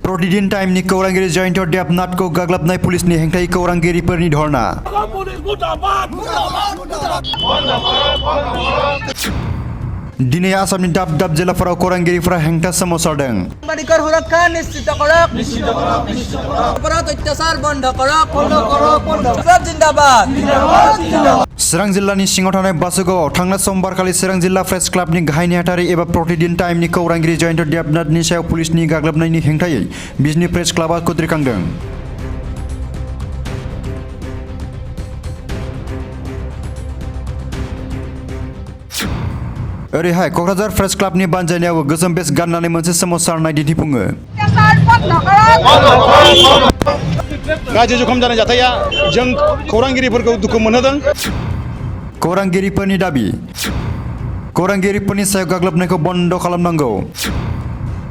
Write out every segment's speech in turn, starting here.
प्रतिदिन टाइमनि खौरांगिरि जयन्त देबनाथखौ गाग्लोबनाय पुलिसनि हेंथायै खौरांगिरिफोरनि धरना। दिनै आसामनि दाब दाब जिल्लाफोराव खौरांगिरिफोरा हेंथा सोमावसारदों। সাংবাদিকৰ সুৰক্ষা নিশ্চিত কৰক। অপৰাধ অত্যাচাৰ বন্ধ কৰক। জিন্দাবাদ। चिरां जिल्लानि सिङाव थानाय बासुगावआव थांनाय समबारखालि चिरां जिल्ला प्रेस क्लाबनि गाहाय नेहाथारि एबा प्रतिदिन टाइमनि खौरांगिरि जयन्त देबनाथनि सायाव पुलिसनि गाग्लोबनायनि हेंथायै बिजनी प्रेस क्लाबा खुद्रिखांदों। ओरैहाय क'क्राझार प्रेस क्लाबनि बानजायनायावबो गोसोम बेस गाननानै मोनसे सोमावसारनाय दिन्थिफुङो। गाज्रि जखम जानाय जाथाया जों खौरांगिरिफोरखौ दुखु मोनहोदों। खौरांगिरिफोरनि दाबि खौरांगिरिफोरनि सायाव गाग्लोबनायखौ बन्द खालामनांगौ।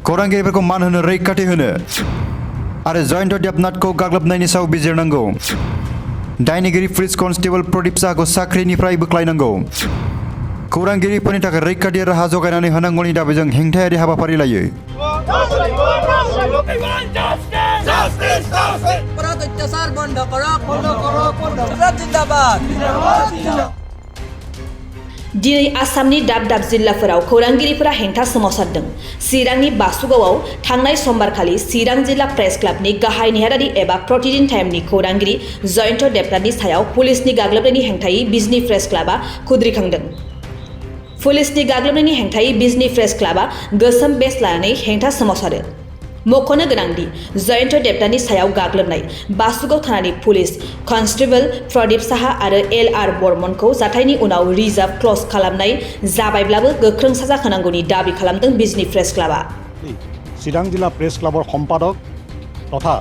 खौरांगिरिफोरखौ मान होनो रैखाथि होनो आरो जयन्त देबनाथखौ गाग्लोबनायनि सायाव बिजिरनांगौ। दायनिगिरि पुलिस कनस्टेबल प्रदीप साहाखौ साख्रिनिफ्राय बोख्लायनांगौ। खौरांगिरिफोरनि थाखाय रैखाथि राहा जगायनानै होनांगौनि दाबिजों हेंथायारि हाबाफारि लायो। অপৰাধ অত্যাচাৰ বন্ধ কৰক। জিন্দাবাদ। दिनै आसामनि दाब दाब जिल्लाफोराव खौरांगिरिफोरा हेंथा सोमावसारदों। चिरांनि बासुगावआव थांनाय समबारखालि चिरां जिल्ला प्रेस क्लाबनि गाहाय नेहाथारि एबा प्रतिदिन टाइमनि खौरांगिरि जयन्त देबनाथनि सायाव पुलिसनि गाग्लोबनायनि हेंथायै बिजनी प्रेस क्लाबा खुद्रिखांदों। पुलिसनि गाग्लोबनायनि हेंथायै बिजनी प्रेस क्लाबा गोसोम बेस लानानै हेंथा सोमावसारो। मख'नो गोनांदि जयन्त देबनाथनि सायाव गाग्लोबनाय बासुगाव थानानि पुलिस कनस्टेबल प्रदीप साहा आरो LR बर्मनखौ जाथायनि उनाव रिजार्भ क्लज खालामनाय जाबायब्लाबो गोख्रों साजा होनांगौनि दाबि खालामदों बिजनी प्रेस क्लाबा। চিৰাং জিলা প্ৰেছ ক্লাবৰ সম্পাদক তথা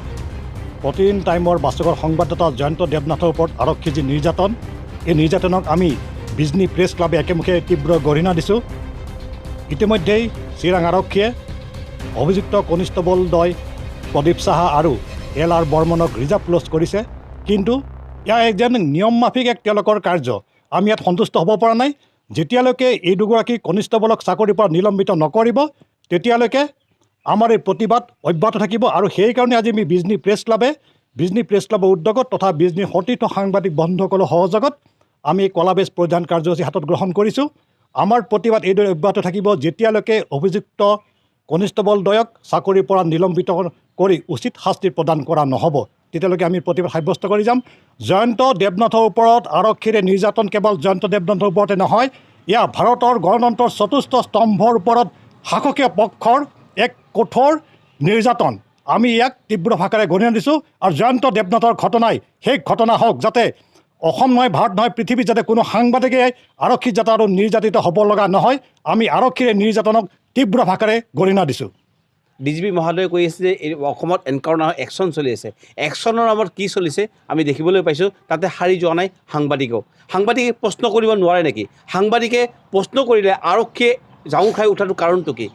প্ৰতিদিন টাইমৰ বাচকৰ সংবাদদাতা জয়ন্ত দেবনাথৰ ওপৰত আৰক্ষী যি নিৰ্যাতন, এই নিৰ্যাতনক আমি বিজনী প্ৰেছ ক্লাবে একেমুখে তীব্ৰ গৰিহণা দিছোঁ। ইতিমধ্যেই চিৰাং আৰক্ষীয়ে অভিযুক্ত কনিষ্টবলদ্বয় প্ৰদীপ সাহা আৰু LR বৰ্মনক ৰিজাৰ্ভ ক্লজ কৰিছে। কিন্তু এয়া যেন নিয়ম মাফিক এক তেওঁলোকৰ কাৰ্য। আমি ইয়াত সন্তুষ্ট হ'ব পৰা নাই। যেতিয়ালৈকে এই দুগৰাকী কনিষ্টবলক চাকৰিৰ পৰা নিলম্বিত নকৰিব তেতিয়ালৈকে আমাৰ এই প্ৰতিবাদ অব্যাহত থাকিব। আৰু সেইকাৰণে আজি আমি বিজনী প্ৰেছ ক্লাবৰ উদ্যোগত তথা বিজনীৰ সতীৰ্থ সাংবাদিক বন্ধুসকলৰ সহযোগত আমি কলাবেজ পৰিধান কাৰ্যসূচী হাতত গ্ৰহণ কৰিছোঁ। আমাৰ প্ৰতিবাদ এইদৰে অব্যাহত থাকিব যেতিয়ালৈকে অভিযুক্ত কনিষ্টবলদ্বয়ক চাকৰিৰ পৰা নিলম্বিত কৰি উচিত শাস্তি প্ৰদান কৰা নহ'ব, তেতিয়ালৈকে আমি প্ৰতিবাদ সাব্যস্ত কৰি যাম। জয়ন্ত দেবনাথৰ ওপৰত আৰক্ষীৰে নিৰ্যাতন কেৱল জয়ন্ত দেবনাথৰ ওপৰতে নহয়, এয়া ভাৰতৰ গণতন্ত্ৰৰ চতুৰ্থ স্তম্ভৰ ওপৰত শাসকীয় পক্ষৰ এক কঠোৰ নিৰ্যাতন। আমি ইয়াক তীব্ৰ ভাষাৰে গৰিহণা দিছোঁ। আৰু জয়ন্ত দেবনাথৰ ঘটনাই সেই ঘটনা হওক, যাতে অসম নহয়, ভাৰত নহয়, পৃথিৱীত যাতে কোনো সাংবাদিকে আৰক্ষীত যাতে আৰু নিৰ্যাতিত হ'ব লগা নহয়, আমি আৰক্ষীৰে নিৰ্যাতনক তীব্ৰ ভাষাৰে গৰিহণা দিছোঁ। DGP মহোদয়ে কৈ আছে যে এই অসমত এনকাউণ্টাৰ একশ্যন চলি আছে। একশ্যনৰ নামত কি চলিছে আমি দেখিবলৈ পাইছোঁ। তাতে সাৰি যোৱা নাই সাংবাদিকে প্ৰশ্ন কৰিব নোৱাৰে নেকি? সাংবাদিকে প্ৰশ্ন কৰিলে আৰক্ষীয়ে জাঙু খাই উঠাটো কাৰণটো কি?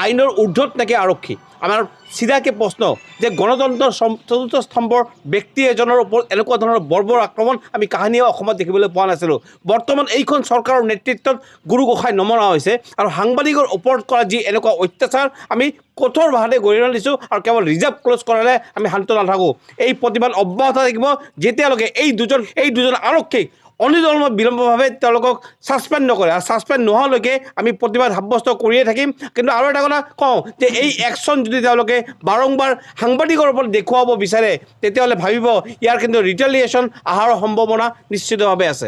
আইনৰ ঊৰ্ধত নেকি আৰক্ষী? আমাৰ চিধাকৈ প্ৰশ্ন যে গণতন্ত্ৰৰ চতুৰ্থ স্তম্ভৰ ব্যক্তি এজনৰ ওপৰত এনেকুৱা ধৰণৰ বৰ্বৰ আক্ৰমণ আমি কাহিনীয়ে অসমত দেখিবলৈ পোৱা নাছিলোঁ। বৰ্তমান এইখন চৰকাৰৰ নেতৃত্বত গুৰু গোসাঁই নমনা হৈছে আৰু সাংবাদিকৰ ওপৰত কৰা যি এনেকুৱা অত্যাচাৰ আমি কঠোৰ ভাষাৰে গৰিহণা দিছোঁ। আৰু কেৱল ৰিজাৰ্ভ ক্লজ কৰালে আমি শান্ত নাথাকোঁ। এই প্ৰতিবাদ অব্যাহত থাকিব যেতিয়ালৈকে এই দুজন আৰক্ষীক বিলম্বভাৱে তেওঁলোকক ছাছপেণ্ড নকৰে। আৰু ছাছপেণ্ড নোহোৱালৈকে আমি প্ৰতিবাদ সাব্যস্ত কৰিয়ে থাকিম। কিন্তু আৰু এটা কথা কওঁ যে এই একশ্যন যদি তেওঁলোকে বাৰম্বাৰ সাংবাদিকৰ ওপৰত দেখুৱাব বিচাৰে তেতিয়াহ'লে ভাবিব ইয়াৰ কিন্তু ৰিটেলিয়েশ্যন অহাৰ সম্ভাৱনা নিশ্চিতভাৱে আছে।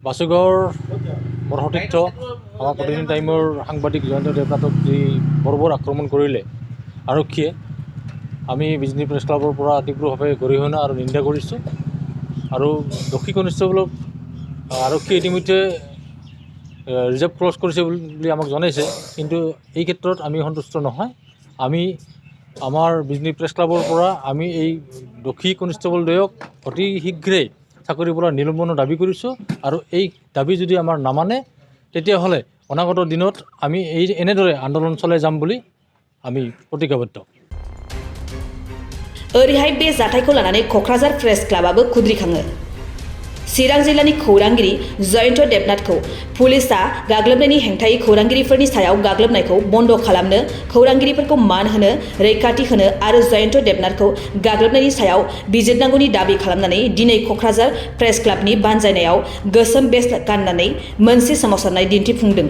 বাসুগাঁৱৰ মোৰ সতীৰ্থ আমাৰ প্ৰতিদিন টাইমৰ সাংবাদিক জয়ন্ত দেবনাথক যি বৰ্বৰ আক্ৰমণ কৰিলে আৰক্ষীয়ে, আমি বিজনী প্ৰেছ ক্লাবৰ পৰা তীব্ৰভাৱে গৰিহণা আৰু নিন্দা কৰিছোঁ। আৰু দোষী কনিষ্টবলক আৰক্ষীয়ে ইতিমধ্যে ৰিজাৰ্ভ ক্লজ কৰিছে বুলি আমাক জনাইছে। কিন্তু এই ক্ষেত্ৰত আমি সন্তুষ্ট নহয়। আমি আমাৰ বিজনী প্ৰেছ ক্লাবৰ পৰা আমি এই দোষী কনিষ্টবলদ্বয়ক অতি শীঘ্ৰেই চাকৰিৰ পৰা নিলম্বনৰ দাবী কৰিছোঁ। আৰু এই দাবী যদি আমাৰ নামানে তেতিয়াহ'লে অনাগত দিনত আমি এনেদৰে আন্দোলন চলাই যাম বুলি আমি প্ৰতিজ্ঞাবদ্ধ। ओरैहाय बे जाथायखौ लानानै क'क्राझार प्रेस क्लाबाबो खुद्रिखाङो। चिरां जिल्लानि खौरांगिरि जयन्त देबनाथखौ पुलिसा गाग्लोबनायनि हेंथायै खौरांगिरिफोरनि सायाव गाग्लोबनायखौ बन्द खालामनो, खौरांगिरिफोरखौ मान होनो, रैखाथि होनो आरो जयन्त देबनाथखौ गाग्लोबनायनि सायाव बिजिरनांगौनि दाबि खालामनानै दिनै क'क्राझार प्रेस क्लाबनि बानजायनायाव गोसोम बेज गाननानै मोनसे सोमावसारनाय दिन्थिफुंदों।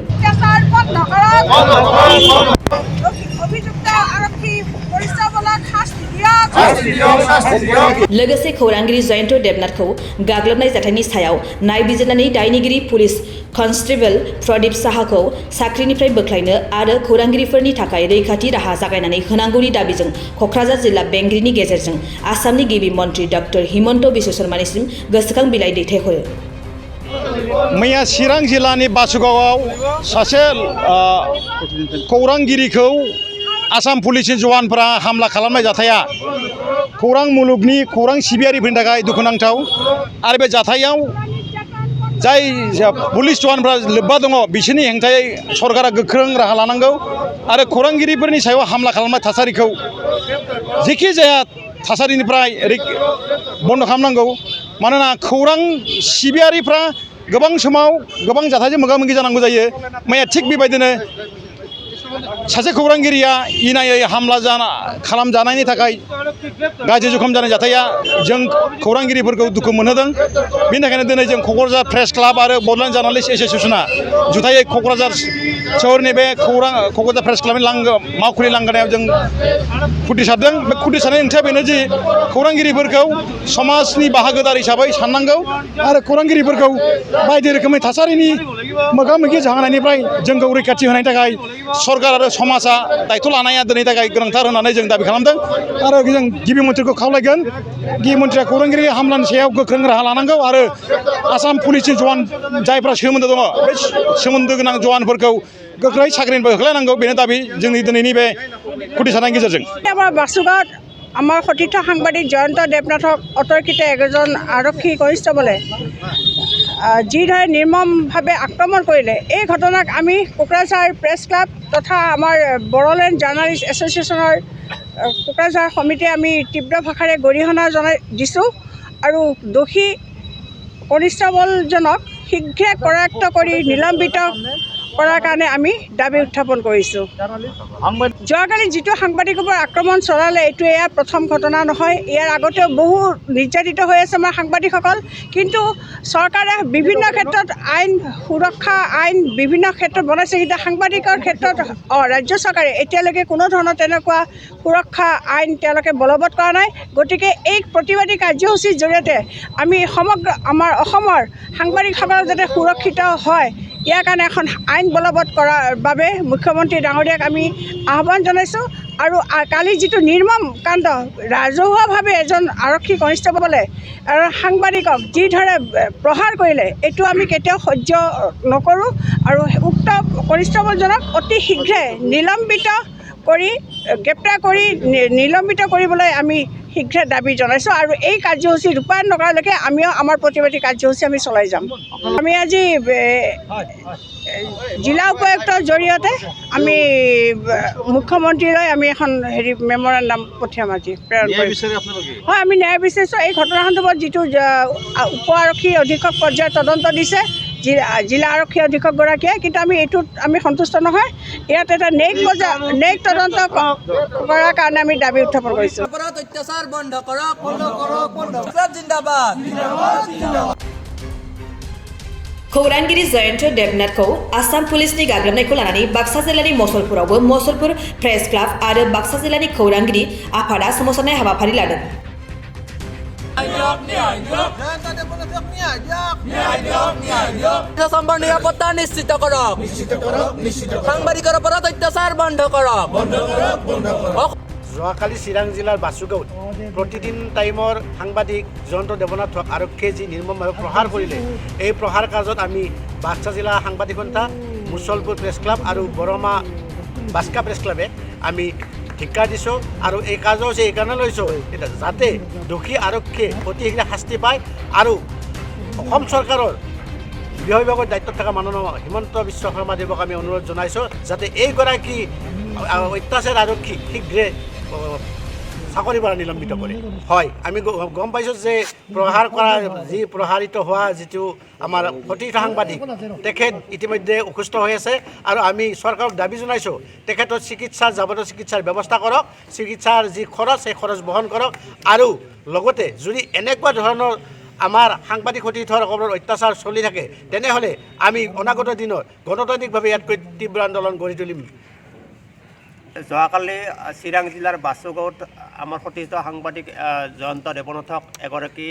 लोगोसे खौरांगिरि जयन्त देबनाथखौ गाग्लोबनाय जाथायनि सायाव नायबिजिरनानै दायनिगिरि पुलिस कनस्टेबल प्रदीप साहाखौ साख्रिनिफ्राय बोख्लायनो आरो खौरांगिरिफोरनि थाखाय रैखाथि राहा जागायनानै होनांगौनि दाबिजों क'क्राझार जिल्ला बेंगिरिनि गेजेरजों आसामनि गिबि मन्त्रि डक्टर हिमन्त बिश्व शर्मानिसिम गोसोखां बिलाइ दैथायहरो। मैया चिरां जिल्लानि बासुगावआव सासे खौरांगिरिखौ आसाम पुलिसनि जवानफोरा हामला खालामनाय जाथाया खौरां मुलुगनि खौरां सिबियारिफोरनि थाखाय दुखुनांथाव आरो बे जाथायाव जाय पुलिस जवानफोरा लोब्बा दङ बिसोरनि हेंथायै सरकारा गोख्रों राहा लानांगौ आरो खौरांगिरिफोरनि सायाव हामला खालामनाय थासारिखौ जेखि जाया थासारिनिफ्राय बन्द खालामनांगौ। मानोना खौरां सिबियारिफ्रा गोबां समाव गोबां जाथायजों मोगा मोगि जानांगौ जायो। मैया थिग बेबायदिनो सासे खौरांगिरिया इनायै हामला खालामजानायनि थाखाय गाज्रि जखम जानाय जाथाया जों खौरांगिरिफोरखौ दुखु मोनहोदों। बेनि थाखायनो दिनै जों क'क्राझार प्रेस क्लाब आरो बड'लेण्ड जार्नालिस्ट एस'सियेसना जुथायै क'क्राझार सोहोरनि बे क'क्राझार प्रेस क्लाबनि मावखुलि लांगोनायाव जों खुथि सारदों। बे खुथि सारनायनि ओंथिया बेनो जि खौरांगिरिफोरखौ समाजनि बाहागोदार हिसाबै साननांगौ आरो खौरांगिरिफोरखौ बायदि रोखोमनि थासारिनि मोगा मोगि जाहोनायनिफ्राय जोंखौ रैखाथि होनायनि थाखाय सरकार आरो समाजा दायथ' लानाया दिनैनि थाखाय गोनांथार होननानै जों दाबि खालामदों आरो जों गिबि मन्थ्रिखौ खावलायगोन गिबि मन्थ्रिया खौरांगिरि हामलानि सायाव गोख्रों राहा लानांगौ आरो आसाम पुलिसनि जवान जायफ्रा सोमोन्दो दङ बे सोमोन्दो गोनां जवानफोरखौ गोख्रै साख्रिनिफ्राय होख्लायनांगौ बेनो दाबि जोंनि दिनैनि बे खुथि सारनायनि गेजेरजों। আমাৰ বাসুগাঁৱত আমাৰ সতীৰ্থ সাংবাদিক জয়ন্ত দেৱনাথক অতৰ্কিত এজন আৰক্ষী কনিষ্টবলে যিদৰে নিৰ্মমভাৱে আক্ৰমণ কৰিলে, এই ঘটনাক আমি কোকৰাঝাৰ প্ৰেছ ক্লাব তথা আমাৰ বড়োলেণ্ড জাৰ্নালিষ্ট এছ'চিয়েশ্যনৰ কোকৰাঝাৰ সমিতিয়ে আমি তীব্ৰ ভাষাৰে গৰিহণা দিছোঁ আৰু দোষী কনিষ্টবলজনক শীঘ্ৰে কৰায়ত্ব কৰি নিলম্বিত কৰাৰ কাৰণে আমি দাবী উত্থাপন কৰিছোঁ। যোৱাকালি যিটো সাংবাদিকৰ ওপৰত আক্ৰমণ চলালে এইটো এয়া প্ৰথম ঘটনা নহয়। ইয়াৰ আগতেও বহু নিৰ্যাতিত হৈ আছে আমাৰ সাংবাদিকসকল, কিন্তু চৰকাৰে বিভিন্ন ক্ষেত্ৰত আইন সুৰক্ষা আইন বিভিন্ন ক্ষেত্ৰত বনাইছে, কিন্তু সাংবাদিকৰ ক্ষেত্ৰত ৰাজ্য চৰকাৰে এতিয়ালৈকে কোনো ধৰণৰ তেনেকুৱা সুৰক্ষা আইন তেওঁলোকে বলবৎ কৰা নাই। গতিকে এই প্ৰতিবাদী কাৰ্যসূচীৰ জৰিয়তে আমি সমগ্ৰ আমাৰ অসমৰ সাংবাদিকসকল যাতে সুৰক্ষিত হয় ইয়াৰ কাৰণে এখন আইন বলবৎ কৰাৰ বাবে মুখ্যমন্ত্ৰী ডাঙৰীয়াক আমি আহ্বান জনাইছোঁ। আৰু কালি যিটো নিৰ্মম কাণ্ড ৰাজহুৱাভাৱে এজন আৰক্ষী কনিষ্টবলে সাংবাদিকক যিদৰে প্ৰহাৰ কৰিলে এইটো আমি কেতিয়াও সহ্য নকৰোঁ আৰু উক্ত কনিষ্টবলজনক অতি শীঘ্ৰে নিলম্বিত কৰি গ্ৰেপ্তাৰ কৰি নিলম্বিত কৰিবলৈ আমি শীঘ্ৰে দাবী জনাইছোঁ আৰু এই কাৰ্যসূচী ৰূপায়ণ নকৰালৈকে আমিও আমাৰ প্ৰতিবাদী কাৰ্যসূচী আমি চলাই যাম। আমি আজি জিলা উপায়ুক্তৰ জৰিয়তে আমি মুখ্যমন্ত্ৰীলৈ আমি এখন মেমৰেণ্ডাম পঠিয়াম আজি প্ৰেৰণ কৰিছোঁ। হয়, আমি ন্যায় বিচাৰিছোঁ। এই ঘটনা সন্দৰ্ভত যিটো উপ আৰক্ষী অধীক্ষক পৰ্যায়ত তদন্ত দিছে জিলা আৰক্ষী অধীক্ষকগৰাকীয়ে, কিন্তু আমি এইটোত আমি সন্তুষ্ট নহয়। ইয়াত এটা নেক তদন্ত কৰাৰ কাৰণে আমি দাবী উত্থাপন কৰিছোঁ। অপৰাধ অত্যাচাৰ বন্ধ কৰক, জিন্দাবাদ। खौरांगिरि जयन्त देबनाथखौ आसाम पुलिसनि गाग्लोबनायखौ लानानै बाक्सा जिल्लानि मसलपुरावबो मसलपुर प्रेस क्लाब आरो बाक्सा जिल्लानि खौरांगिरि आफादा सोमावसारनाय हाबाफारि लादों। নিরাপত্তা নিশ্চিত করক, সাংবাদিকৰ ওপৰত অত্যাচাৰ বন্ধ কৰক। যোৱাকালি চিৰাং জিলাৰ বাসুগাঁৱত প্ৰতিদিন টাইমৰ সাংবাদিক জয়ন্ত দেৱনাথক আৰক্ষীয়ে যি নিৰ্মমভাৱে প্ৰহাৰ কৰিলে, এই প্ৰহাৰ কাৰ্যত আমি বাক্সা জিলা সাংবাদিক সন্থা, মুছলপুৰ প্ৰেছ ক্লাব আৰু বৰমা বাস্কা প্ৰেছ ক্লাবে আমি ধিক্কাৰ দিছোঁ আৰু এই কাৰ্যসূচী এইকাৰণে লৈছোঁ যাতে দোষী আৰক্ষীয়ে অতি শীঘ্ৰে শাস্তি পায় আৰু অসম চৰকাৰৰ গৃহ বিভাগৰ দায়িত্বত থকা মাননীয় হিমন্ত বিশ্ব শৰ্মাদেৱক আমি অনুৰোধ জনাইছোঁ যাতে এইগৰাকী অত্যাচাৰ আৰক্ষীক শীঘ্ৰে চাকৰিৰ পৰা নিলম্বিত কৰে হয় আমি গম পাইছোঁ যে প্ৰহাৰ কৰা যি প্ৰহাৰিত হোৱা যিটো আমাৰ সতীৰ্থ সাংবাদিক তেখেত ইতিমধ্যে অসুস্থ হৈ আছে আৰু আমি চৰকাৰক দাবী জনাইছোঁ তেখেতৰ চিকিৎসাৰ যাৱতীয় চিকিৎসাৰ ব্যৱস্থা কৰক চিকিৎসাৰ যি খৰচ সেই খৰচ বহন কৰক আৰু লগতে যদি এনেকুৱা ধৰণৰ আমাৰ সাংবাদিক সতীৰ্থসকলৰ অত্যাচাৰ চলি থাকে তেনেহ'লে আমি অনাগত দিনত গণতান্ত্ৰিকভাৱে ইয়াতকৈ তীব্ৰ আন্দোলন গঢ়ি তুলিম যোৱাকালি চিৰাং জিলাৰ বাসুগাঁৱত আমাৰ সতীৰ্থ সাংবাদিক জয়ন্ত দেৱনাথক এগৰাকী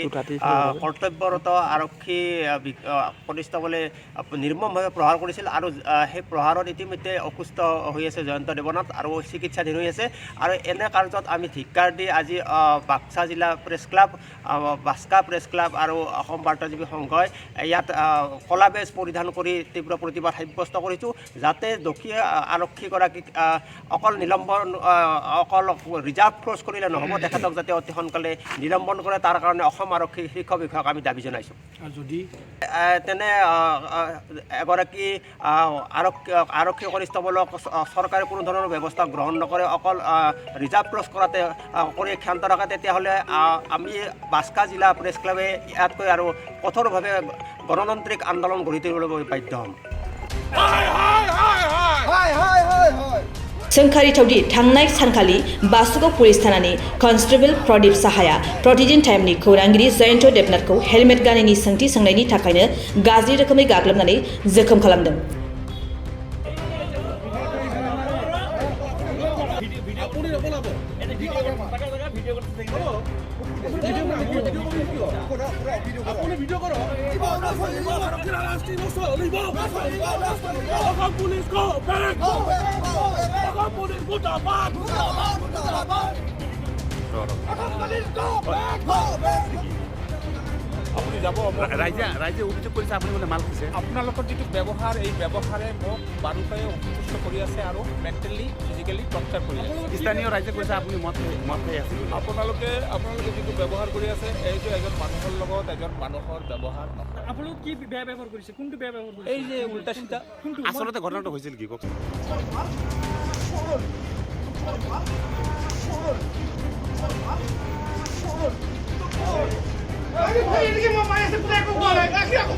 কৰ্তব্যৰত আৰক্ষী কনিষ্টবলে নিৰ্মমভাৱে প্ৰহাৰ কৰিছিল আৰু সেই প্ৰহাৰত ইতিমধ্যে অসুস্থ হৈ আছে জয়ন্ত দেৱনাথ আৰু চিকিৎসাধীন হৈ আছে আৰু এনে কাৰ্যত আমি ধিক্কাৰ দি আজি বাক্সা জিলা প্ৰেছ ক্লাব বাস্কা প্ৰেছ ক্লাব আৰু অসম বাৰ্তাজীৱী সংঘই ইয়াত কলা বেজ পৰিধান কৰি তীব্ৰ প্ৰতিবাদ সাব্যস্ত কৰিছোঁ যাতে দোষী আৰক্ষীগৰাকীক অকল নিলম্বন অকল ৰিজাৰ্ভ ফ'ৰ্চ কৰিলে নহ'ব তেখেতক যাতে অতি সোনকালে নিলম্বন কৰে তাৰ কাৰণে অসম আৰক্ষী শীৰ্ষ বিষয়াক আমি দাবী জনাইছোঁ যদি তেনে এগৰাকী আৰক্ষী কনিষ্টবলক চৰকাৰে কোনো ধৰণৰ ব্যৱস্থা গ্ৰহণ নকৰে অকল ৰিজাৰ্ভ ফ'ৰ্চ কৰাতে কৰি ক্ষান্ত ৰাখে তেতিয়াহ'লে আমি বাস্কা জিলা প্ৰেছ ক্লাবে ইয়াতকৈ আৰু কঠোৰভাৱে গণতান্ত্ৰিক আন্দোলন গঢ়ি তুলিবলৈ বাধ্য হ'ম सोंखारि थावदि थांनाय सानखालि बासुगाव पुलिस थानानि कनस्टेबल प्रदीप साहाया प्रतिदिन टाइमनि खौरांगिरि जयन्त देबनाथखौ हेलमेट गानैनि सोंथि सोंनायनि थाखायनो गाज्रि रोखोमै गाग्लोबनानै जोखोम खालामदों আপুনি যাব ৰাইজে অভিযোগ কৰিছে আপুনি মানে মাল খাইছে আপোনালোকৰ যিটো ব্যৱহাৰ এই ব্যৱহাৰে মোক বাৰুকৈয়ে অসন্তুষ্ট কৰি আছে আৰু মেণ্টেলি ফিজিকেলি টৰ্চাৰ কৰি আছে স্থানীয় ৰাইজে কৈছে আপুনি মদ খাই আছে আপোনালোকে যিটো ব্যৱহাৰ কৰি আছে এইটো এজন মানুহৰ লগত এজন মানুহৰ ব্যৱহাৰ নহয় আপোনালোক কি বেয়া ব্যৱহাৰ কৰিছে কোনটো বেয়া ব্যৱহাৰ কৰিছে এই যে উল্টা চিল্টা আচলতে ঘটনাটো হৈছিল কি কওক Ini mau main sebenarnya kok boleh? Akhirnya aku